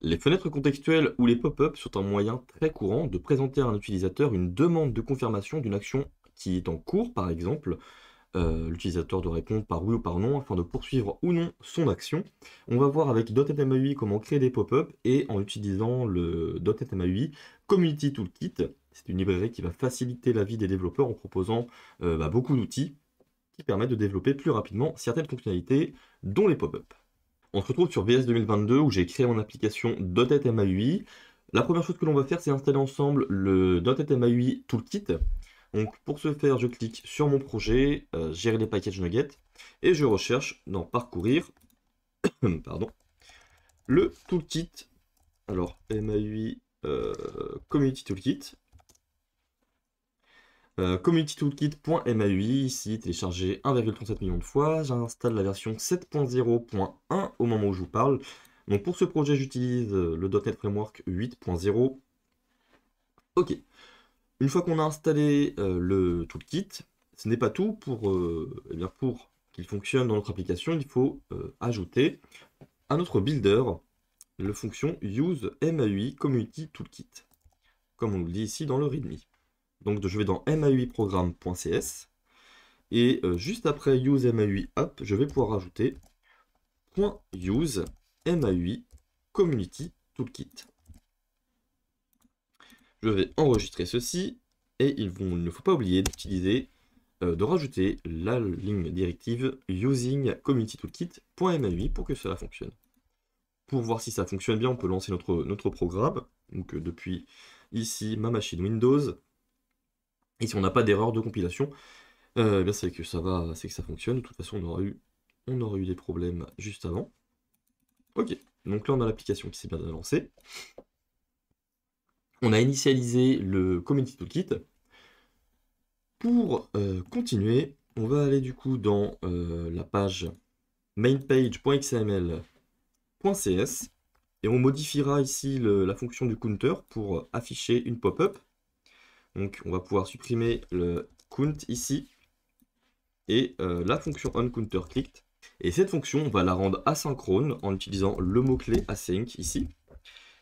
Les fenêtres contextuelles ou les pop-up sont un moyen très courant de présenter à un utilisateur une demande de confirmation d'une action qui est en cours, par exemple. L'utilisateur doit répondre par oui ou par non afin de poursuivre ou non son action. On va voir avec .NET MAUI comment créer des pop-up et en utilisant le .NET MAUI Community Toolkit. C'est une librairie qui va faciliter la vie des développeurs en proposant beaucoup d'outils qui permettent de développer plus rapidement certaines fonctionnalités, dont les pop-up. On se retrouve sur VS 2022 où j'ai créé mon application .NET MAUI. La première chose que l'on va faire, c'est installer ensemble le .NET MAUI Toolkit. Donc pour ce faire, je clique sur mon projet, gérer les packages nuggets, et je recherche dans parcourir pardon, le toolkit. Alors MAUI Community Toolkit. CommunityToolkit.maui, ici téléchargé 1,37 million de fois. J'installe la version 7.0.1 au moment où je vous parle. Donc pour ce projet, j'utilise le .NET Framework 8.0. Ok. Une fois qu'on a installé le toolkit, ce n'est pas tout. Pour qu'il fonctionne dans notre application, il faut ajouter à notre builder la fonction use MAUI Community Toolkit, comme on le dit ici dans le README. Donc je vais dans mauiprogramme.cs et juste après use MAUI app, je vais pouvoir ajouter .use MAUI Community Toolkit. Je vais enregistrer ceci et il ne faut pas oublier d'utiliser, de rajouter la ligne directive using community toolkit.maui pour que cela fonctionne. Pour voir si ça fonctionne bien, on peut lancer notre programme. Donc depuis ici ma machine Windows. Et si on n'a pas d'erreur de compilation, c'est que ça fonctionne. De toute façon, on aura eu des problèmes juste avant. Ok, donc là on a l'application qui s'est bien lancée. On a initialisé le Community Toolkit. Pour continuer, on va aller du coup dans la page mainpage.xml.cs et on modifiera ici la fonction du counter pour afficher une pop-up. Donc on va pouvoir supprimer le count ici et la fonction onCounterClicked. Et cette fonction, on va la rendre asynchrone en utilisant le mot-clé async ici.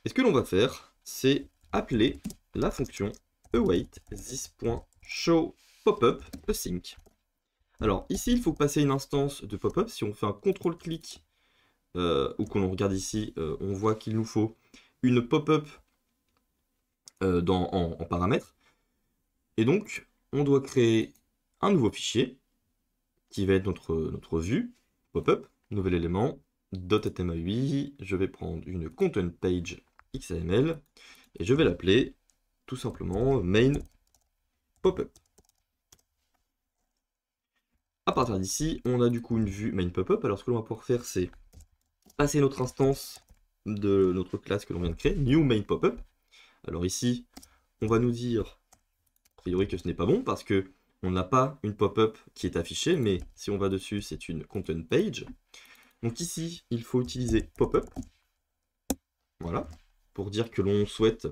Et ce que l'on va faire, c'est appeler la fonction await this.showPopUp.async. Alors ici, il faut passer une instance de pop-up. Si on fait un contrôle-clic ou qu'on regarde ici, on voit qu'il nous faut une pop-up en paramètres. Et donc, on doit créer un nouveau fichier qui va être notre vue pop-up, nouvel élément, .maui, je vais prendre une content page XML et je vais l'appeler tout simplement main pop-up. À partir d'ici, on a du coup une vue main pop-up. Alors ce que l'on va pouvoir faire, c'est passer notre instance de notre classe que l'on vient de créer, new main pop-up. Alors ici, on va nous dire a priori que ce n'est pas bon parce que on n'a pas une pop-up qui est affichée, mais si on va dessus, c'est une content page. Donc ici, il faut utiliser pop-up, voilà, pour dire que l'on souhaite,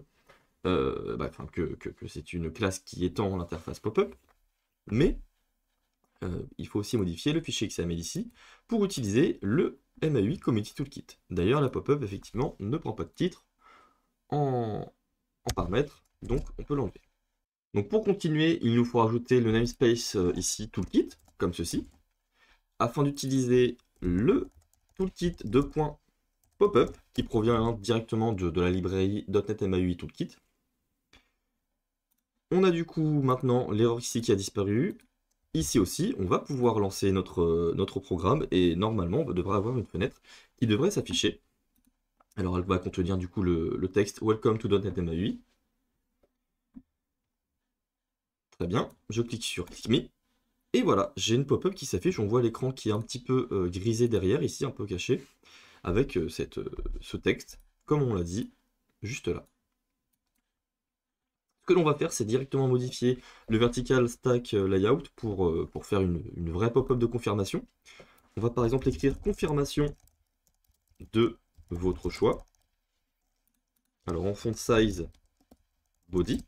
que c'est une classe qui étend l'interface pop-up, mais il faut aussi modifier le fichier XML ici pour utiliser le MAUI Community Toolkit. D'ailleurs, la pop-up, effectivement, ne prend pas de titre en paramètres, donc on peut l'enlever. Donc pour continuer, il nous faut rajouter le namespace ici, toolkit, comme ceci, afin d'utiliser le toolkit de .pop-up, qui provient directement de la librairie .NET MAUI Toolkit. On a du coup maintenant l'erreur ici qui a disparu. Ici aussi, on va pouvoir lancer notre programme, et normalement, on devrait avoir une fenêtre qui devrait s'afficher. Alors elle va contenir du coup le texte « Welcome to .NET MAUI ». Très bien, je clique sur Click Me, et voilà, j'ai une pop-up qui s'affiche, on voit l'écran qui est un petit peu grisé derrière, ici, un peu caché, avec ce texte, comme on l'a dit, juste là. Ce que l'on va faire, c'est directement modifier le vertical stack layout pour faire une vraie pop-up de confirmation. On va par exemple écrire confirmation de votre choix. Alors en font size body.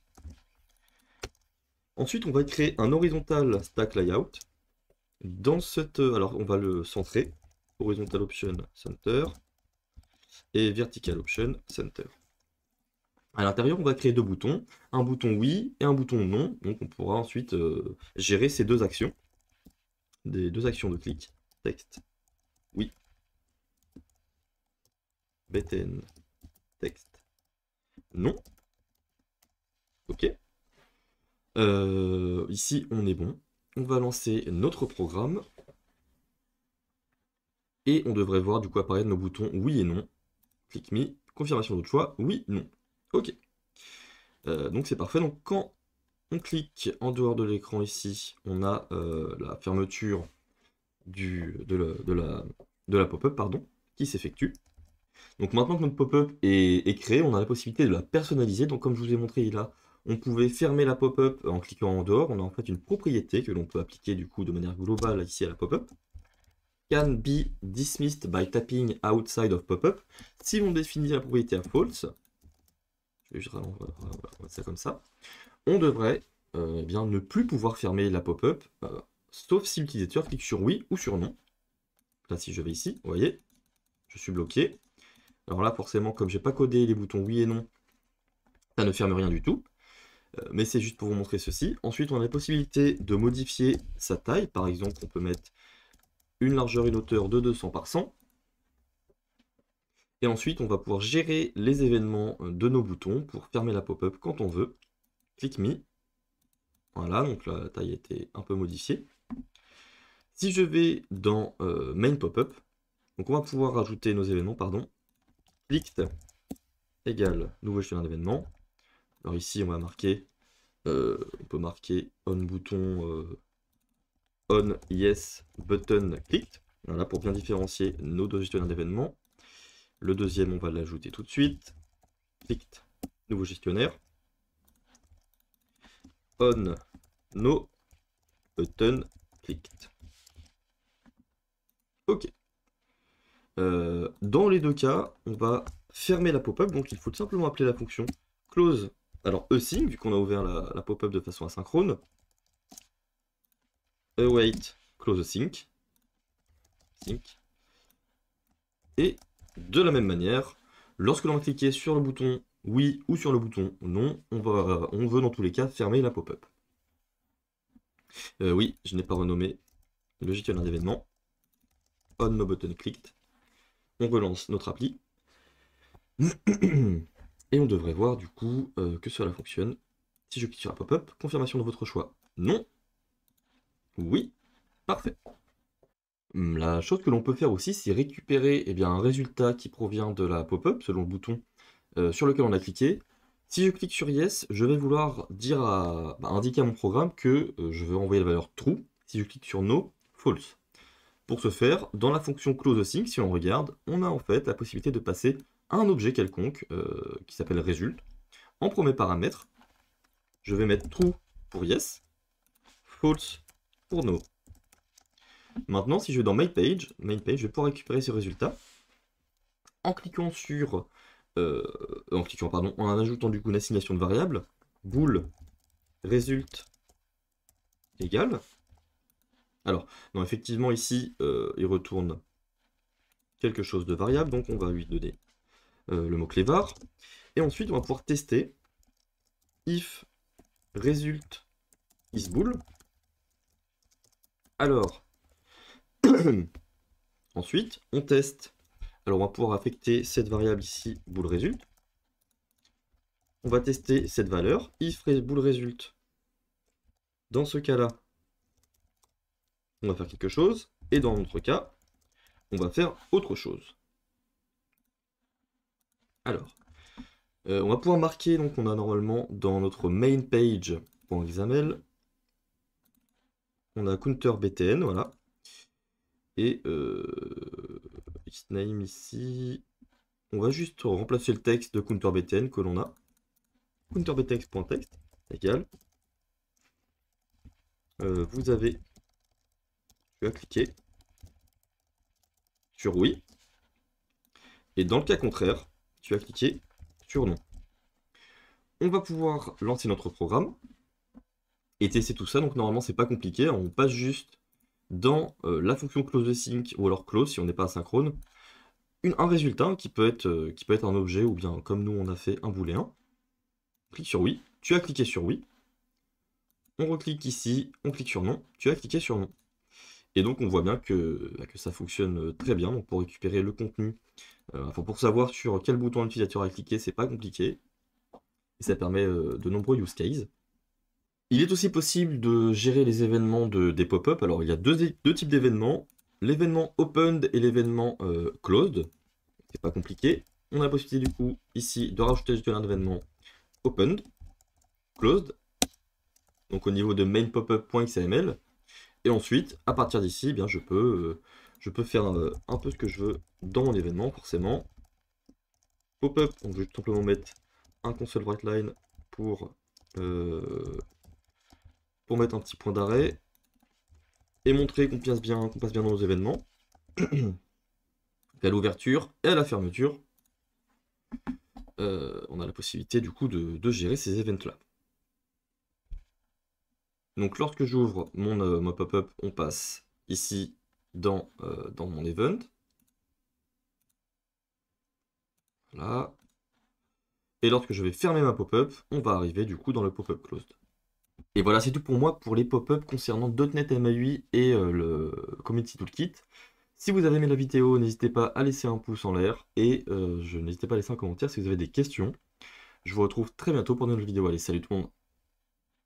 Ensuite, on va créer un horizontal stack layout. Alors on va le centrer. Horizontal option center. et Vertical Option Center. À l'intérieur, on va créer deux boutons, un bouton oui et un bouton non. Donc on pourra ensuite gérer ces deux actions, des deux actions de clic. Texte, oui. BTN, texte, non. Ok. Ici, on est bon. On va lancer notre programme. Et on devrait voir du coup apparaître nos boutons oui et non. Click me, confirmation de votre choix, oui, non. Ok. Donc c'est parfait. Donc quand on clique en dehors de l'écran ici, on a la fermeture de la pop-up qui s'effectue. Donc maintenant que notre pop-up est créée, on a la possibilité de la personnaliser. Donc comme je vous ai montré là, on pouvait fermer la pop-up en cliquant en dehors. On a en fait une propriété que l'on peut appliquer du coup de manière globale ici à la pop-up. Can be dismissed by tapping outside of pop-up. Si l'on définit la propriété à false, je vais ça comme ça, on devrait eh bien, ne plus pouvoir fermer la pop-up, sauf si l'utilisateur clique sur oui ou sur non. Là, si je vais ici, vous voyez, je suis bloqué. Alors là, forcément, comme j'ai pas codé les boutons oui et non, ça ne ferme rien du tout. Mais c'est juste pour vous montrer ceci. Ensuite, on a la possibilité de modifier sa taille. Par exemple, on peut mettre une largeur et une hauteur de 200 par 100. Et ensuite, on va pouvoir gérer les événements de nos boutons pour fermer la pop-up quand on veut. Click me. Voilà, donc la taille a été un peu modifiée. Si je vais dans main pop-up, donc on va pouvoir rajouter nos événements, clicked égale nouveau gestionnaire d'événements. Alors ici, on va marquer, on peut marquer on bouton on yes button clicked. Voilà, pour bien différencier nos deux gestionnaires d'événements. Le deuxième, on va l'ajouter tout de suite. Clicked, nouveau gestionnaire. On no button clicked. Ok. Dans les deux cas, on va fermer la pop-up, donc il faut tout simplement appeler la fonction close. Alors async, vu qu'on a ouvert la pop-up de façon asynchrone. Await close async. Sync. Et de la même manière, lorsque l'on va cliquer sur le bouton oui ou sur le bouton non, on veut dans tous les cas fermer la pop-up. Oui, je n'ai pas renommé le gestionnaire d'événements. On no button clicked. On relance notre appli. Et on devrait voir du coup que cela fonctionne. Si je clique sur la pop-up, confirmation de votre choix. Non. Oui. Parfait. La chose que l'on peut faire aussi, c'est récupérer un résultat qui provient de la pop-up, selon le bouton sur lequel on a cliqué. Si je clique sur Yes, je vais vouloir indiquer à mon programme que je veux envoyer la valeur True. Si je clique sur No, False. Pour ce faire, dans la fonction CloseAsync, si on regarde, on a en fait la possibilité de passer un objet quelconque qui s'appelle Result. En premier paramètre, je vais mettre True pour Yes, False pour No. Maintenant, si je vais dans MainPage, je vais pouvoir récupérer ce résultat en cliquant sur, en ajoutant du coup une assignation de variable, bool result égale. Alors, non, effectivement ici, il retourne quelque chose de variable, donc on va lui donner le mot-clé var. Et ensuite, on va pouvoir tester if result is bool. Alors, ensuite, on teste. Alors, on va pouvoir affecter cette variable ici, bool result. On va tester cette valeur, if bool result. Dans ce cas-là, on va faire quelque chose. Et dans notre cas, on va faire autre chose. Alors, on va pouvoir marquer, donc on a normalement dans notre main page.xaml, on a counter btn, voilà. Et name ici, on va juste remplacer le texte de counter btn que l'on a. Counter btn.text égale. Vous avez, tu as cliqué sur oui. Et dans le cas contraire, tu as cliqué sur non. On va pouvoir lancer notre programme et tester tout ça. Donc normalement, c'est pas compliqué. On passe juste dans la fonction closeAsync ou alors close si on n'est pas asynchrone. un résultat qui peut être un objet ou bien comme nous on a fait un booléen. Clique sur oui, tu as cliqué sur oui. On reclique ici, on clique sur non, tu as cliqué sur non. Et donc on voit bien que ça fonctionne très bien. Donc pour récupérer le contenu, enfin pour savoir sur quel bouton l'utilisateur a cliqué, c'est pas compliqué. Et ça permet de nombreux use cases. Il est aussi possible de gérer les événements des pop-up. Alors il y a deux types d'événements. L'événement opened et l'événement closed. C'est pas compliqué. On a la possibilité du coup ici de rajouter un événement opened, closed, donc au niveau de main popup.xml. Et ensuite, à partir d'ici, eh bien je peux faire un peu ce que je veux dans mon événement, forcément. Pop-up, donc je vais tout simplement mettre un console writeline pour mettre un petit point d'arrêt et montrer qu'on passe bien dans nos événements. Et à l'ouverture et à la fermeture, on a la possibilité du coup de gérer ces events-là. Donc lorsque j'ouvre mon pop-up, on passe ici dans mon event. Voilà. Et lorsque je vais fermer ma pop-up, on va arriver du coup dans le pop-up closed. Et voilà, c'est tout pour moi pour les pop-up concernant .NET MAUI et le Community Toolkit. Si vous avez aimé la vidéo, n'hésitez pas à laisser un pouce en l'air et n'hésitez pas à laisser un commentaire si vous avez des questions. Je vous retrouve très bientôt pour une nouvelle vidéo. Allez, salut tout le monde!